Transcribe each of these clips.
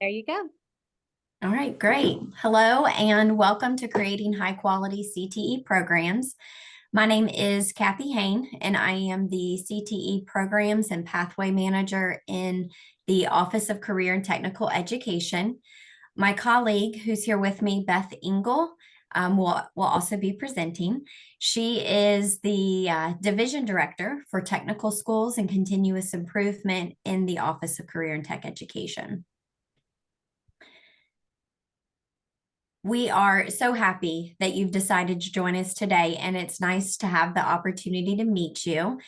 There you go. All right, great. Hello and welcome to Creating High Quality CTE Programs. My name is Kathy Hain, and I am the CTE Programs and Pathway Manager in the Office of Career and Technical Education. My colleague who's here with me, Beth Engle, will also be presenting. She is the Division Director for Technical Schools and Continuous Improvement in the Office of Career and Tech Education. We are so happy that you've decided to join us today, and it's nice to have the opportunity to meet you.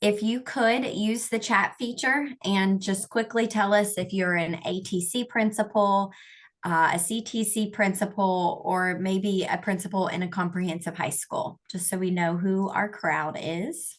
If you could use the chat feature and just quickly tell us if you're an ATC principal, a CTC principal, or maybe a principal in a comprehensive high school, just so we know who our crowd is.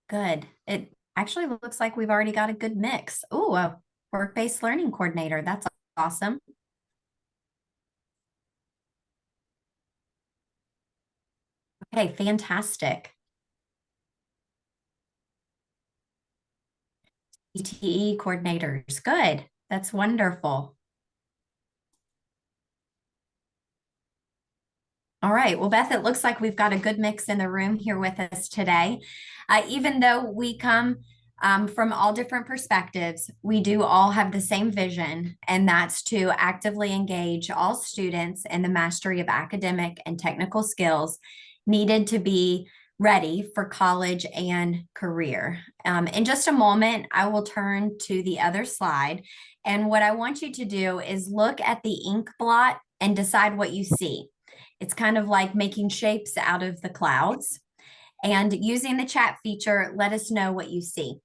Good. It actually looks like we've already got a good mix. Oh, a work-based learning coordinator. That's awesome. Okay, fantastic. CTE coordinators. Good. That's wonderful. All right. Well, Beth, it looks like we've got a good mix in the room here with us today. Even though we come from all different perspectives, we do all have the same vision, and that's to actively engage all students in the mastery of academic and technical skills needed to be ready for college and career. In just a moment, I will turn to the other slide. And what I want you to do is look at the ink blot and decide what you see. It's kind of like making shapes out of the clouds. And using the chat feature, let us know what you see.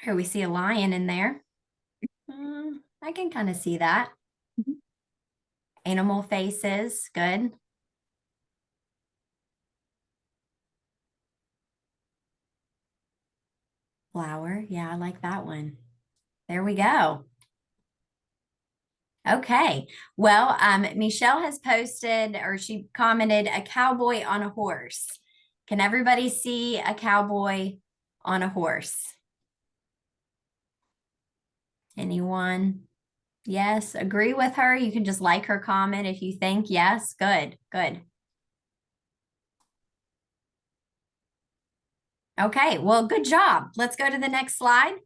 Here we see a lion in there. I can kind of see that. Animal faces, good. Flower, yeah, I like that one. There we go. Okay, well, Michelle has posted, or she commented, a cowboy on a horse. Can everybody see a cowboy on a horse? Anyone? Yes, agree with her. You can just like her comment if you think yes. Good, good. Okay, well, good job. Let's go to the next slide.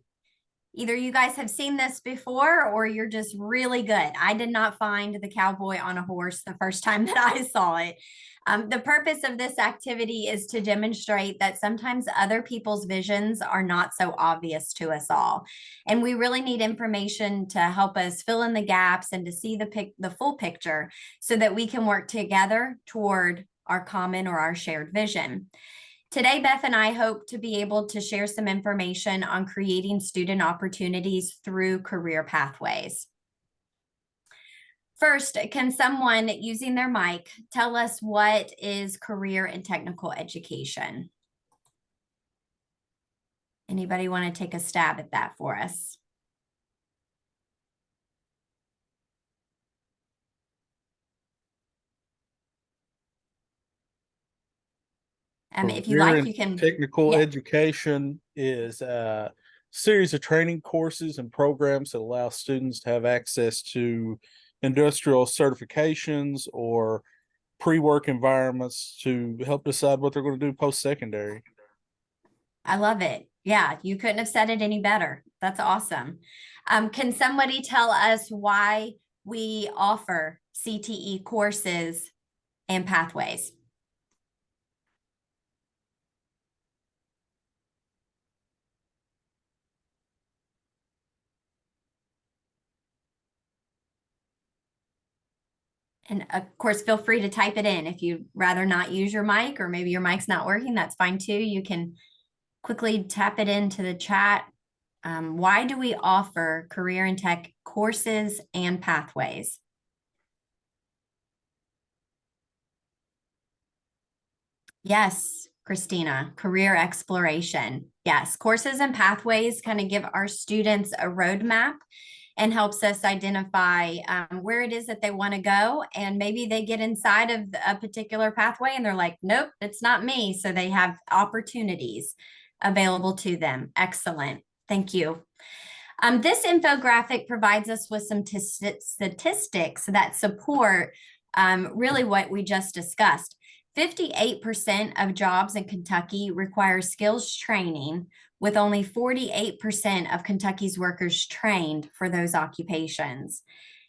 Either you guys have seen this before or you're just really good. I did not find the cowboy on a horse the first time that I saw it. The purpose of this activity is to demonstrate that sometimes other people's visions are not so obvious to us all. And we really need information to help us fill in the gaps and to see the full picture so that we can work together toward our common or our shared vision. Today, Beth and I hope to be able to share some information on creating student opportunities through career pathways. First, can someone using their mic tell us what is career and technical education? Anybody want to take a stab at that for us? If you Career like, and you can. technical Yeah. education is a series of training courses and programs that allow students to have access to industrial certifications or pre-work environments to help decide what they're going to do post-secondary. I love it. Yeah, you couldn't have said it any better. That's awesome. Can somebody tell us why we offer CTE courses and pathways? And of course, feel free to type it in if you'd rather not use your mic, or maybe your mic's not working, that's fine too. You can quickly tap it into the chat. Why do we offer career and tech courses and pathways? Yes, Christina, career exploration. Yes, courses and pathways kind of give our students a roadmap and helps us identify where it is that they want to go. And maybe they get inside of a particular pathway and they're like, nope, it's not me. So they have opportunities available to them. Excellent. Thank you. This infographic provides us with some statistics that support really what we just discussed. 58% of jobs in Kentucky require skills training, with only 48% of Kentucky's workers trained for those occupations.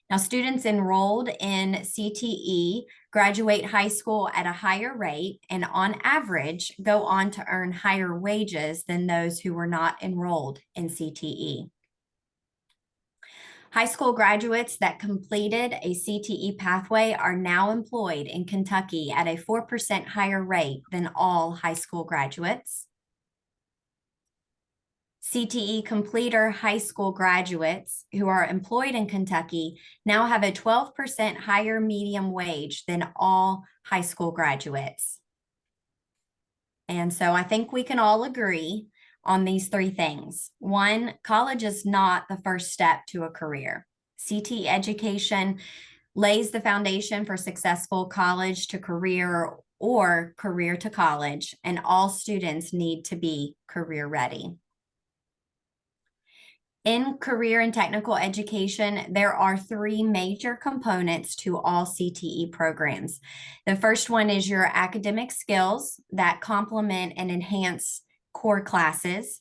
Now, students enrolled in CTE graduate high school at a higher rate and, on average, go on to earn higher wages than those who were not enrolled in CTE. High school graduates that completed a CTE pathway are now employed in Kentucky at a 4% higher rate than all high school graduates. CTE completer high school graduates who are employed in Kentucky now have a 12% higher median wage than all high school graduates. And so I think we can all agree on these three things. One, college is not the first step to a career. CTE education lays the foundation for successful college to career or career to college, and all students need to be career ready. In career and technical education, there are three major components to all CTE programs. The first one is your academic skills that complement and enhance core classes.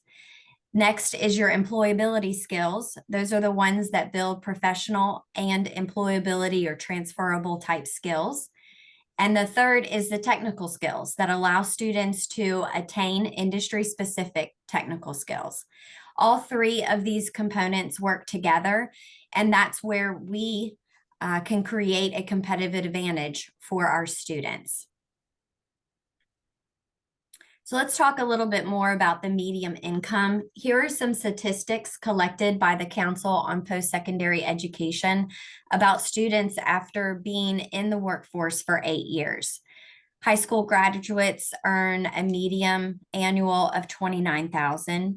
Next is your employability skills. Those are the ones that build professional and employability or transferable type skills. And the third is the technical skills that allow students to attain industry-specific technical skills. All three of these components work together, and that's where we can create a competitive advantage for our students. So let's talk a little bit more about the median income. Here are some statistics collected by the Council on Post-Secondary Education about students after being in the workforce for 8 years. High school graduates earn a median annual of $29,000.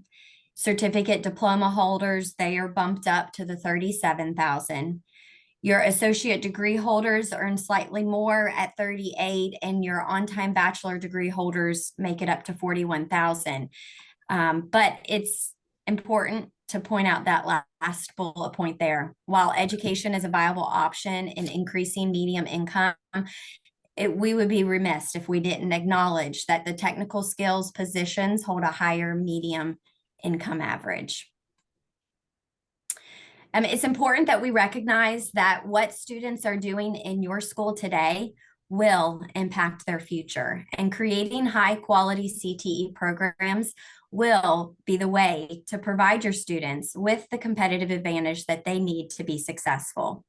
Certificate diploma holders, they are bumped up to the $37,000. Your associate degree holders earn slightly more at $38,000, and your on-time bachelor degree holders make it up to $41,000. But it's important to point out that last bullet point there. While education is a viable option in increasing median income, we would be remiss if we didn't acknowledge that the technical skills positions hold a higher median income average. It's important that we recognize that what students are doing in your school today will impact their future, and creating high quality CTE programs will be the way to provide your students with the competitive advantage that they need to be successful.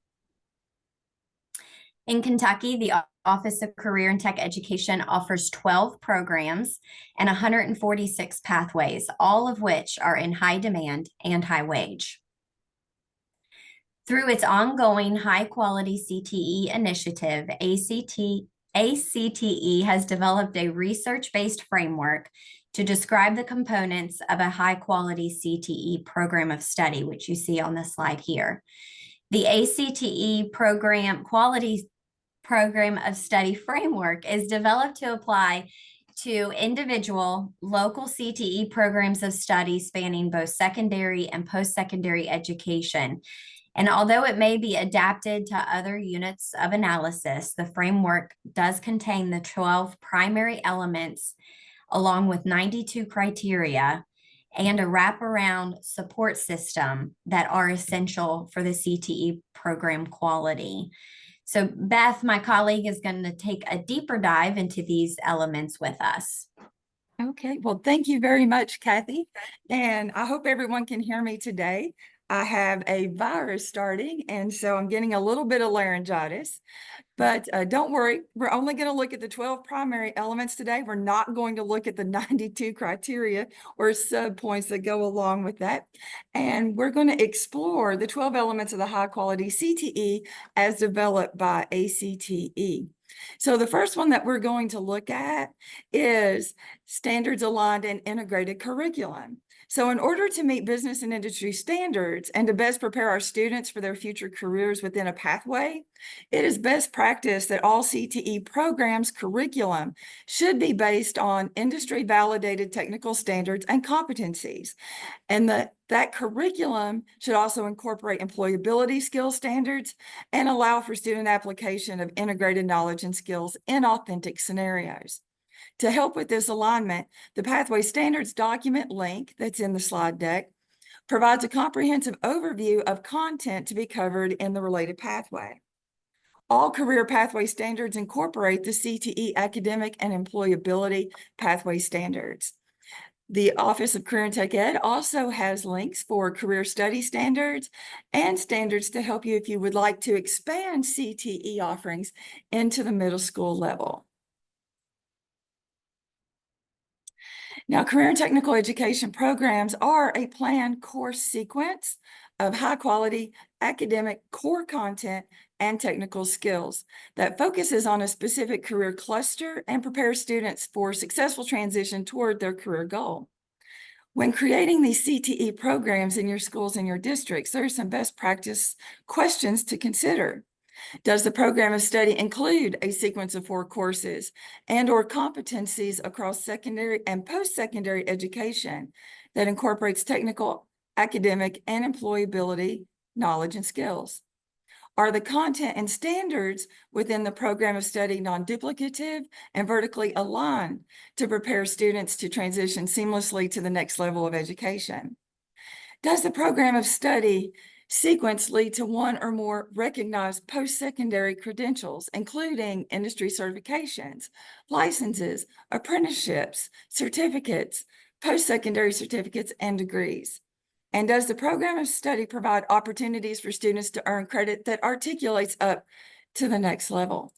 In Kentucky, the Office of Career and Tech Education offers 12 programs and 146 pathways, all of which are in high demand and high wage. Through its ongoing high-quality CTE initiative, ACTE has developed a research-based framework to describe the components of a high-quality CTE program of study, which you see on the slide here. The ACTE quality program of study framework is developed to apply to individual local CTE programs of study spanning both secondary and post-secondary education. And although it may be adapted to other units of analysis, the framework does contain the 12 primary elements along with 92 criteria and a wraparound support system that are essential for the CTE program quality. So Beth, my colleague, is going to take a deeper dive into these elements with us. Okay, well, thank you very much, Kathy. And I hope everyone can hear me today. I have a virus starting, and so I'm getting a little bit of laryngitis. But don't worry, we're only going to look at the 12 primary elements today. We're not going to look at the 92 criteria or subpoints that go along with that. And we're going to explore the 12 elements of the high quality CTE as developed by ACTE. So the first one that we're going to look at is standards aligned and integrated curriculum. So in order to meet business and industry standards and to best prepare our students for their future careers within a pathway, it is best practice that all CTE programs curriculum should be based on industry validated technical standards and competencies. And that curriculum should also incorporate employability skill standards and allow for student application of integrated knowledge and skills in authentic scenarios. To help with this alignment, the Pathway Standards document link that's in the slide deck provides a comprehensive overview of content to be covered in the related pathway. All career pathway standards incorporate the CTE academic and employability pathway standards. The Office of Career and Tech Ed also has links for career study standards and standards to help you if you would like to expand CTE offerings into the middle school level. Now, career and technical education programs are a planned course sequence of high-quality academic core content and technical skills that focuses on a specific career cluster and prepares students for successful transition toward their career goal. When creating these CTE programs in your schools and your districts, there are some best practice questions to consider. Does the program of study include a sequence of 4 courses and/or competencies across secondary and post-secondary education that incorporates technical, academic, and employability knowledge and skills? Are the content and standards within the program of study non-duplicative and vertically aligned to prepare students to transition seamlessly to the next level of education? Does the program of study sequence lead to one or more recognized post-secondary credentials, including industry certifications, licenses, apprenticeships, certificates, post-secondary certificates, and degrees? And does the program of study provide opportunities for students to earn credit that articulates up to the next level?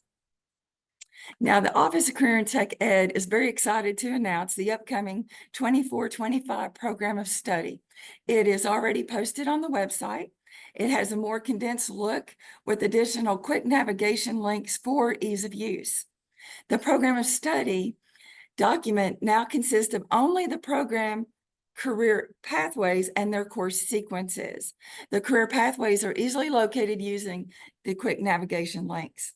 Now, the Office of Career and Tech Ed is very excited to announce the upcoming 24-25 program of study. It is already posted on the website. It has a more condensed look with additional quick navigation links for ease of use. The program of study document now consists of only the program career pathways and their course sequences. The career pathways are easily located using the quick navigation links.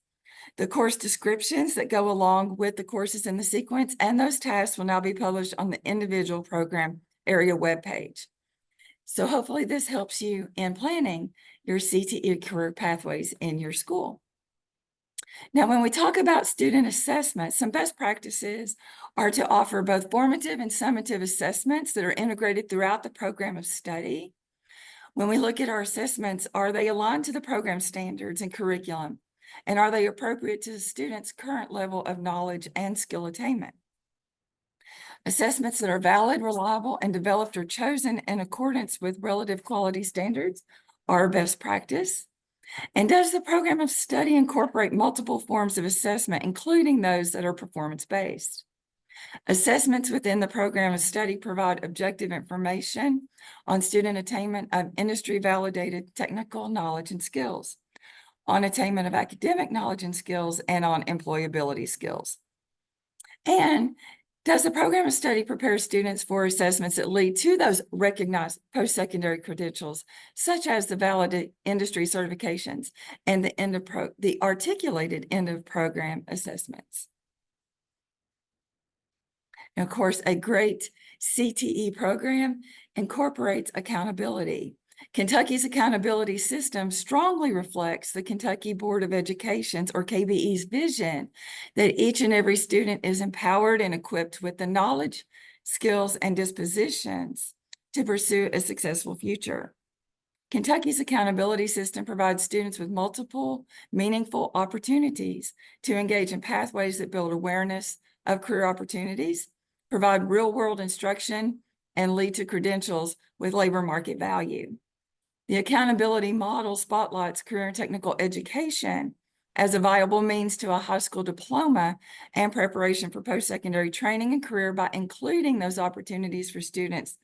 The course descriptions that go along with the courses in the sequence and those tasks will now be published on the individual program area webpage. So hopefully this helps you in planning your CTE career pathways in your school. Now, when we talk about student assessment, some best practices are to offer both formative and summative assessments that are integrated throughout the program of study. When we look at our assessments, are they aligned to the program standards and curriculum? And are they appropriate to the student's current level of knowledge and skill attainment? Assessments that are valid, reliable, and developed or chosen in accordance with relative quality standards are best practice. And does the program of study incorporate multiple forms of assessment, including those that are performance-based? Assessments within the program of study provide objective information on student attainment of industry-validated technical knowledge and skills, on attainment of academic knowledge and skills, and on employability skills. And does the program of study prepare students for assessments that lead to those recognized post-secondary credentials, such as the valid industry certifications and the articulated end-of-program assessments? And of course, a great CTE program incorporates accountability. Kentucky's accountability system strongly reflects the Kentucky Board of Education's, or KBE's, vision that each and every student is empowered and equipped with the knowledge, skills, and dispositions to pursue a successful future. Kentucky's accountability system provides students with multiple meaningful opportunities to engage in pathways that build awareness of career opportunities, provide real-world instruction, and lead to credentials with labor market value. The accountability model spotlights career and technical education as a viable means to a high school diploma and preparation for post-secondary training and career by including those opportunities for students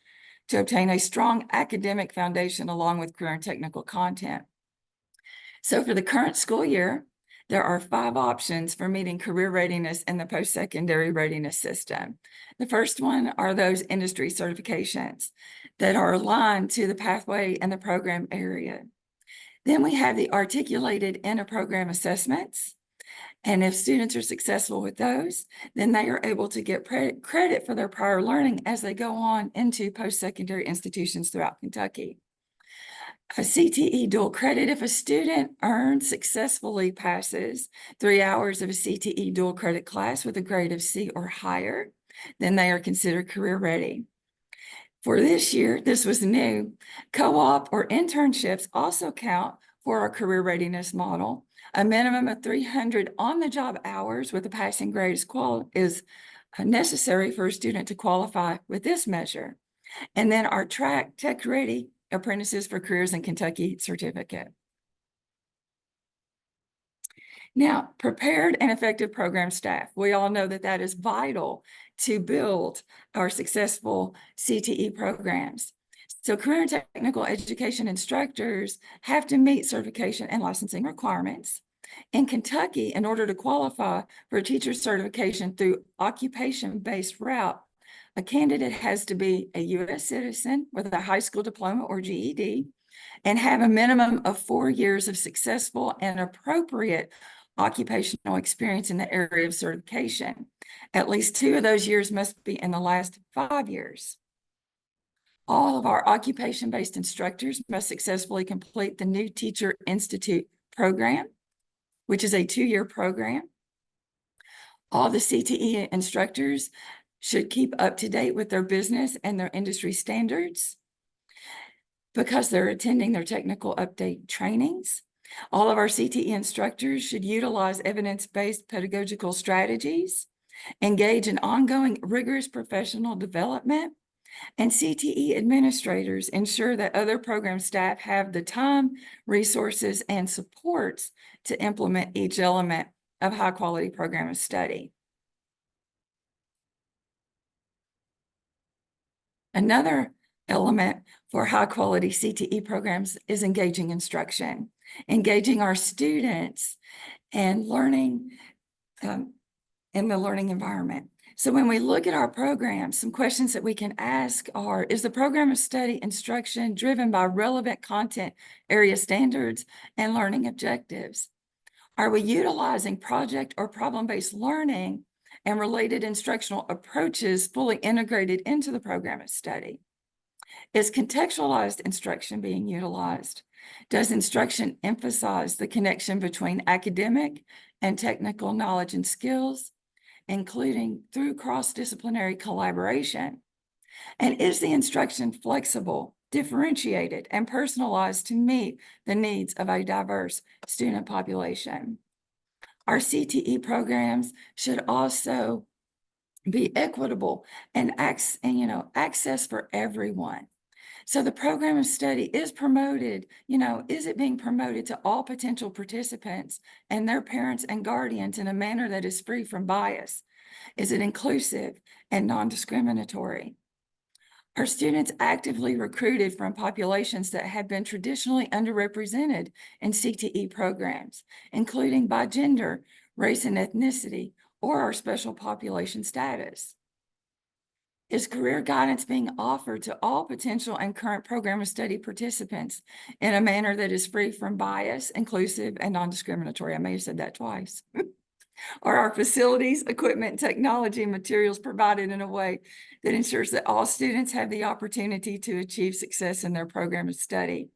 to obtain a strong academic foundation along with career and technical content. So for the current school year, there are 5 options for meeting career readiness in the post-secondary readiness system. The first one are those industry certifications that are aligned to the pathway and the program area. Then we have the articulated inter-program assessments. And if students are successful with those, then they are able to get credit for their prior learning as they go on into post-secondary institutions throughout Kentucky. A CTE dual credit, if a student successfully passes 3 hours of a CTE dual credit class with a grade of C or higher, then they are considered career ready. For this year, this was new. Co-op or internships also count for our career readiness model. A minimum of 300 on-the-job hours with a passing grade is necessary for a student to qualify with this measure. And then our track Tech Ready Apprentices for Careers in Kentucky certificate. Now, prepared and effective program staff. We all know that that is vital to build our successful CTE programs. So career and technical education instructors have to meet certification and licensing requirements. In Kentucky, in order to qualify for a teacher certification through occupation-based route, a candidate has to be a U.S. citizen with a high school diploma or GED and have a minimum of 4 years of successful and appropriate occupational experience in the area of certification. At least 2 of those years must be in the last 5 years. All of our occupation-based instructors must successfully complete the New Teacher Institute program, which is a 2-year program. All the CTE instructors should keep up to date with their business and their industry standards because they're attending their technical update trainings. All of our CTE instructors should utilize evidence-based pedagogical strategies, engage in ongoing rigorous professional development, and CTE administrators ensure that other program staff have the time, resources, and supports to implement each element of high-quality program of study. Another element for high-quality CTE programs is engaging instruction, engaging our students and learning in the learning environment. So when we look at our program, some questions that we can ask are, is the program of study instruction driven by relevant content area standards and learning objectives? Are we utilizing project or problem-based learning and related instructional approaches fully integrated into the program of study? Is contextualized instruction being utilized? Does instruction emphasize the connection between academic and technical knowledge and skills, including through cross-disciplinary collaboration? And is the instruction flexible, differentiated, and personalized to meet the needs of a diverse student population? Our CTE programs should also be equitable and access for everyone. So the program of study is promoted, is it being promoted to all potential participants and their parents and guardians in a manner that is free from bias? Is it inclusive and non-discriminatory? Are students actively recruited from populations that have been traditionally underrepresented in CTE programs, including by gender, race and ethnicity, or our special population status? Is career guidance being offered to all potential and current program of study participants in a manner that is free from bias, inclusive, and non-discriminatory? I may have said that twice. Are our facilities, equipment, technology, and materials provided in a way that ensures that all students have the opportunity to achieve success in their program of study?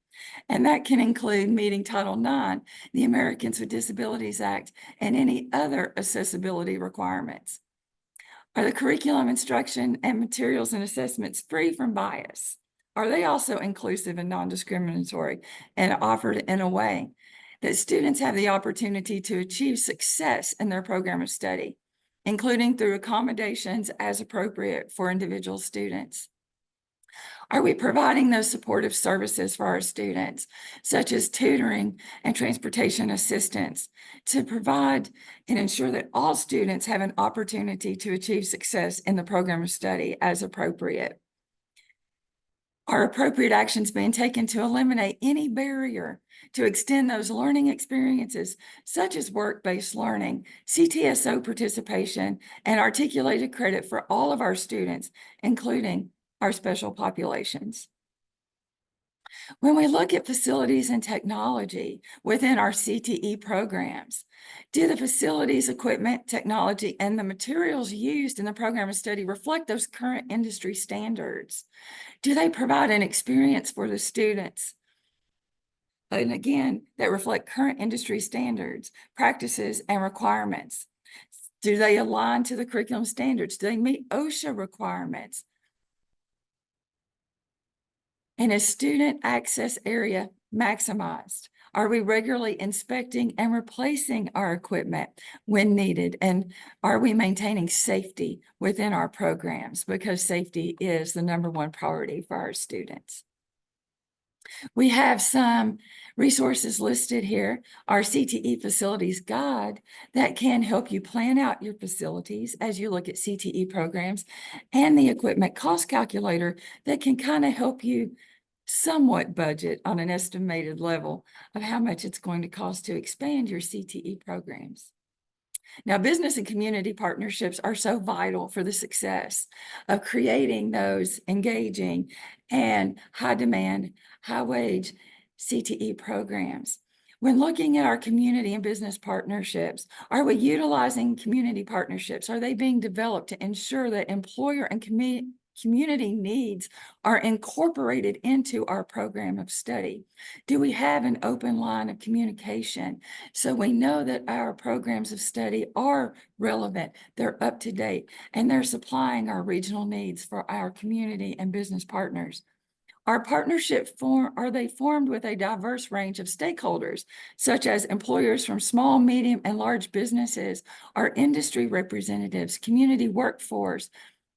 And that can include meeting Title IX, the Americans with Disabilities Act, and any other accessibility requirements. Are the curriculum, instruction, and materials and assessments free from bias? Are they also inclusive and non-discriminatory and offered in a way that students have the opportunity to achieve success in their program of study, including through accommodations as appropriate for individual students? Are we providing those supportive services for our students, such as tutoring and transportation assistance, to provide and ensure that all students have an opportunity to achieve success in the program of study as appropriate? Are appropriate actions being taken to eliminate any barrier to extend those learning experiences, such as work-based learning, CTSO participation, and articulated credit for all of our students, including our special populations? When we look at facilities and technology within our CTE programs, do the facilities, equipment, technology, and the materials used in the program of study reflect those current industry standards? Do they provide an experience for the students? And again, that reflect current industry standards, practices, and requirements. Do they align to the curriculum standards? Do they meet OSHA requirements? And is student access area maximized? Are we regularly inspecting and replacing our equipment when needed? And are we maintaining safety within our programs? Because safety is the #1 priority for our students. We have some resources listed here, our CTE facilities guide that can help you plan out your facilities as you look at CTE programs, and the equipment cost calculator that can kind of help you somewhat budget on an estimated level of how much it's going to cost to expand your CTE programs. Now, business and community partnerships are so vital for the success of creating those engaging and high demand, high wage CTE programs. When looking at our community and business partnerships, are we utilizing community partnerships? Are they being developed to ensure that employer and community needs are incorporated into our program of study? Do we have an open line of communication so we know that our programs of study are relevant, they're up to date, and they're supplying our regional needs for our community and business partners? Are they formed with a diverse range of stakeholders, such as employers from small, medium, and large businesses, our industry representatives, community workforce,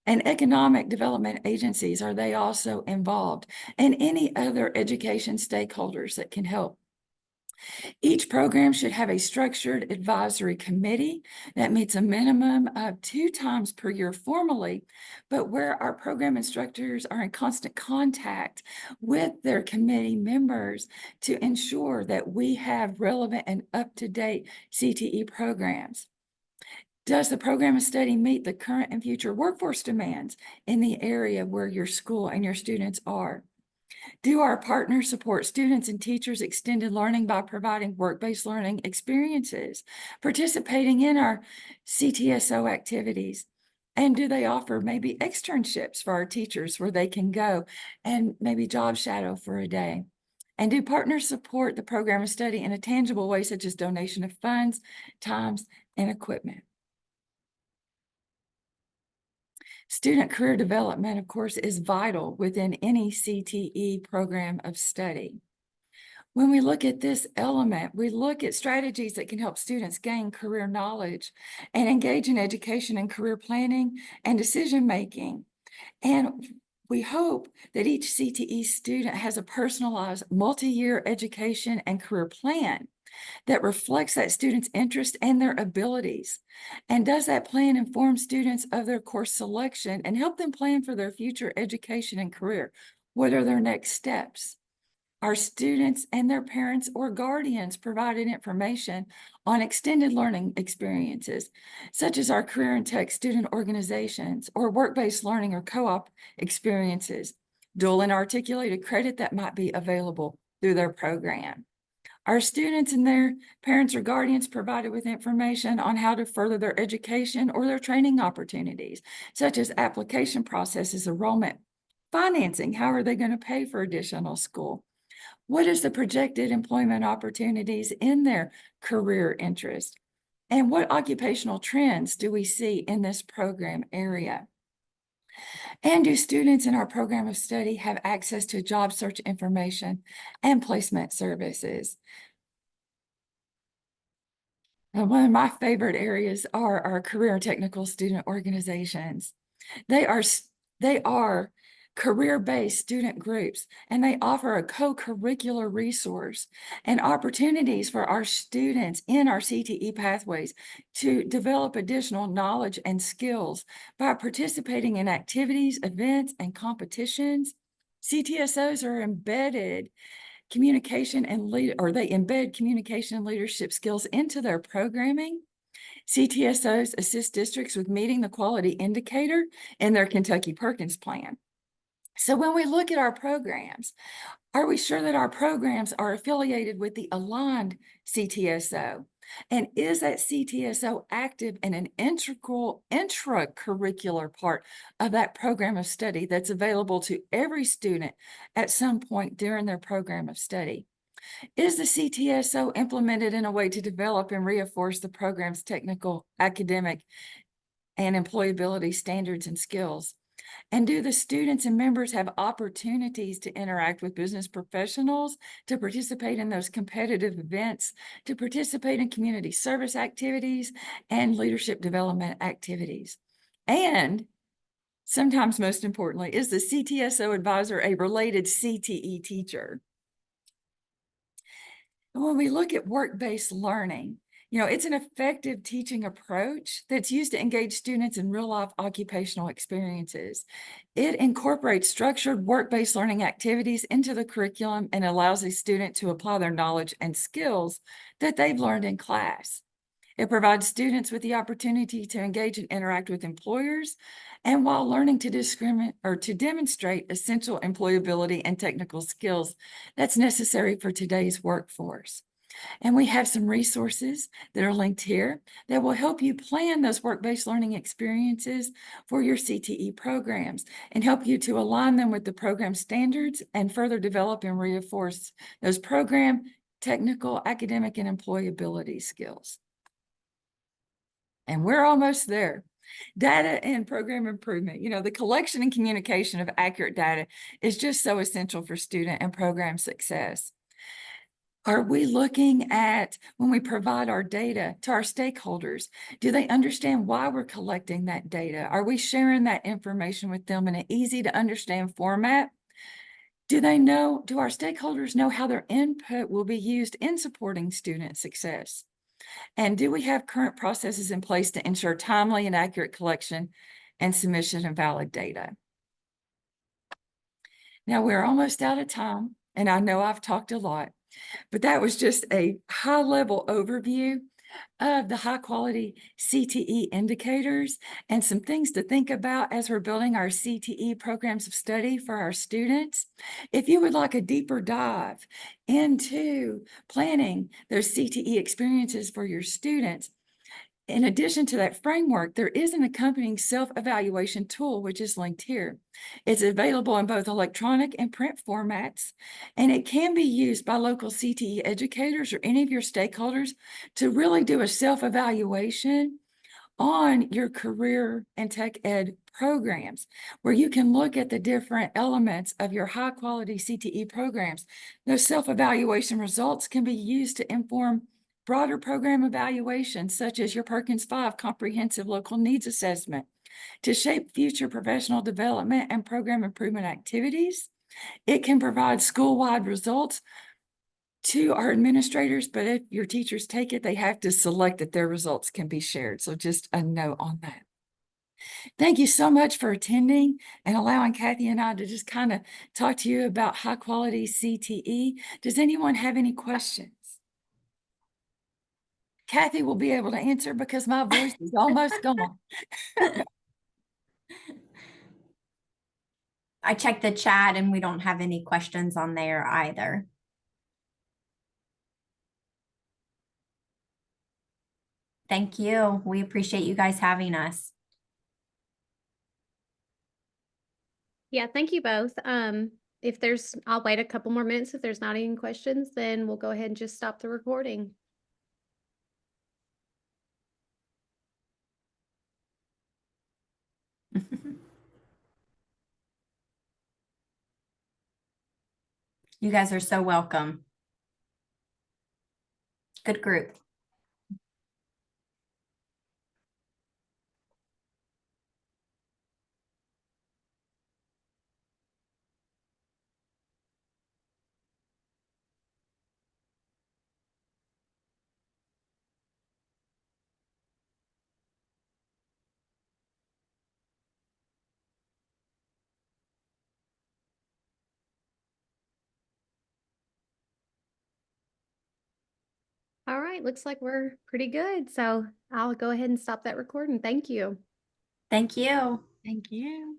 and economic development agencies? Are they also involved? And any other education stakeholders that can help? Each program should have a structured advisory committee that meets a minimum of 2 times per year formally, but where our program instructors are in constant contact with their committee members to ensure that we have relevant and up-to-date CTE programs. Does the program of study meet the current and future workforce demands in the area where your school and your students are? Do our partners support students and teachers' extended learning by providing work-based learning experiences, participating in our CTSO activities? And do they offer maybe externships for our teachers where they can go and maybe job shadow for a day? And do partners support the program of study in a tangible way, such as donation of funds, times, and equipment? Student career development, of course, is vital within any CTE program of study. When we look at this element, we look at strategies that can help students gain career knowledge and engage in education and career planning and decision-making. And we hope that each CTE student has a personalized multi-year education and career plan that reflects that student's interest and their abilities. And does that plan inform students of their course selection and help them plan for their future education and career? What are their next steps? Are students and their parents or guardians provided information on extended learning experiences, such as our career and tech student organizations or work-based learning or co-op experiences, dual and articulated credit that might be available through their program? Are students and their parents or guardians provided with information on how to further their education or their training opportunities, such as application processes, enrollment, financing? How are they going to pay for additional school? What is the projected employment opportunities in their career interest? And what occupational trends do we see in this program area? And do students in our program of study have access to job search information and placement services? One of my favorite areas are our career and technical student organizations. They are career-based student groups, and they offer a co-curricular resource and opportunities for our students in our CTE pathways to develop additional knowledge and skills by participating in activities, events, and competitions. CTSOs are embedded communication and they embed communication and leadership skills into their programming. CTSOs assist districts with meeting the quality indicator in their Kentucky Perkins Plan. So when we look at our programs, are we sure that our programs are affiliated with the aligned CTSO? And is that CTSO active in an integral intracurricular part of that program of study that's available to every student at some point during their program of study? Is the CTSO implemented in a way to develop and reinforce the program's technical, academic, and employability standards and skills? And do the students and members have opportunities to interact with business professionals, to participate in those competitive events, to participate in community service activities and leadership development activities? And sometimes most importantly, is the CTSO advisor a related CTE teacher? When we look at work-based learning, it's an effective teaching approach that's used to engage students in real-life occupational experiences. It incorporates structured work-based learning activities into the curriculum and allows a student to apply their knowledge and skills that they've learned in class. It provides students with the opportunity to engage and interact with employers, and while learning to discriminate or to demonstrate essential employability and technical skills that's necessary for today's workforce. And we have some resources that are linked here that will help you plan those work-based learning experiences for your CTE programs and help you to align them with the program standards and further develop and reinforce those program, technical, academic, and employability skills. And we're almost there. Data and program improvement. The collection and communication of accurate data is just so essential for student and program success. Are we looking at, when we provide our data to our stakeholders, do they understand why we're collecting that data? Are we sharing that information with them in an easy to understand format? Do our stakeholders know how their input will be used in supporting student success? And do we have current processes in place to ensure timely and accurate collection and submission of valid data? Now we're almost out of time, and I know I've talked a lot, but that was just a high-level overview of the high-quality CTE indicators and some things to think about as we're building our CTE programs of study for our students. If you would like a deeper dive into planning those CTE experiences for your students, in addition to that framework, there is an accompanying self-evaluation tool, which is linked here. It's available in both electronic and print formats, and it can be used by local CTE educators or any of your stakeholders to really do a self-evaluation on your career and tech ed programs, where you can look at the different elements of your high quality CTE programs. Those self-evaluation results can be used to inform broader program evaluations, such as your Perkins 5 Comprehensive Local Needs Assessment, to shape future professional development and program improvement activities. It can provide school-wide results to our administrators, but if your teachers take it, they have to select that their results can be shared. So just a note on that. Thank you so much for attending and allowing Kathy and I to just kind of talk to you about high quality CTE. Does anyone have any questions? Kathy will be able to answer because my voice is almost gone. I checked the chat and we don't have any questions on there either. Thank you. We appreciate you guys having us. Yeah, thank you both. I'll wait a couple more minutes. If there's not any questions, then we'll go ahead and just stop the recording. You guys are so welcome. Good group. All right, looks like we're pretty good. So I'll go ahead and stop that recording. Thank you. Thank you. Thank you.